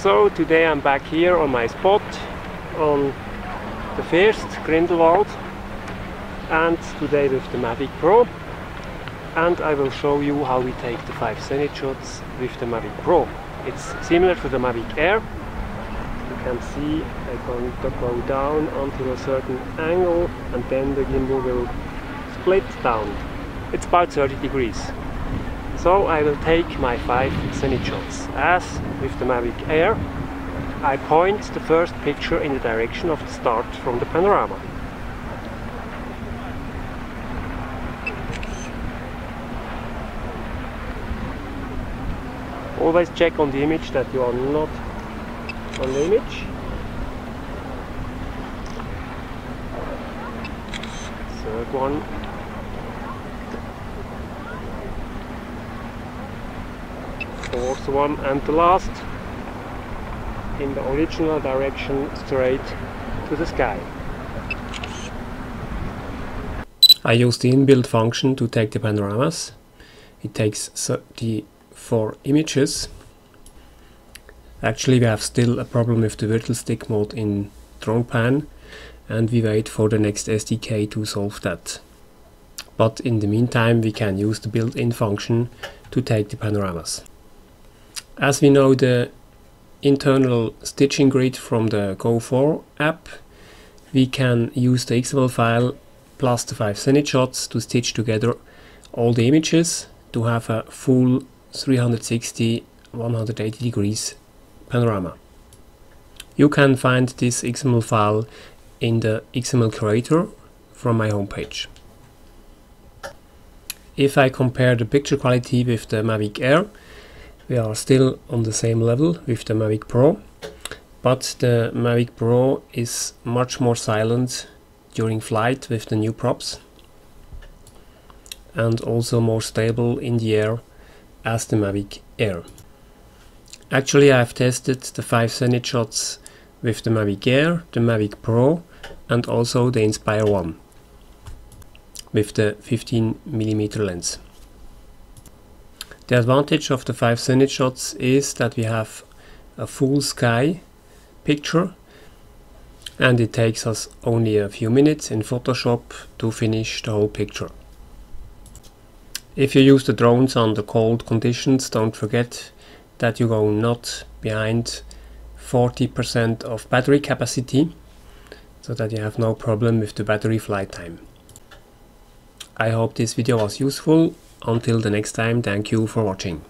So today I'm back here on my spot on the first Grindelwald, and today with the Mavic Pro, and I will show you how we take the 5 Zenith shots with the Mavic Pro. It's similar to the Mavic Air. You can see I'm going to go down until a certain angle and then the gimbal will split down. It's about 30 degrees. So I will take my 5 Zenith shots. As with the Mavic Air, I point the first picture in the direction of the start from the panorama. Always check on the image that you are not on the image. Third one. Fourth one, and the last in the original direction, straight to the sky. I use the inbuilt function to take the panoramas. It takes 34 images. Actually, we have still a problem with the virtual stick mode in DronePan, and we wait for the next SDK to solve that. But in the meantime, we can use the built-in function to take the panoramas. As we know the internal stitching grid from the Go4 app, we can use the XML file plus the 5 Zenith shots to stitch together all the images to have a full 360-180 degrees panorama. You can find this XML file in the XML Creator from my homepage. If I compare the picture quality with the Mavic Air, we are still on the same level with the Mavic Pro, but the Mavic Pro is much more silent during flight with the new props, and also more stable in the air as the Mavic Air. Actually, I have tested the 5 Zenith shots with the Mavic Air, the Mavic Pro, and also the Inspire 1 with the 15mm lens. The advantage of the 5 Zenith shots is that we have a full sky picture, and it takes us only a few minutes in Photoshop to finish the whole picture. If you use the drones under cold conditions, don't forget that you go not behind 40% of battery capacity, so that you have no problem with the battery flight time. I hope this video was useful. Until the next time, thank you for watching.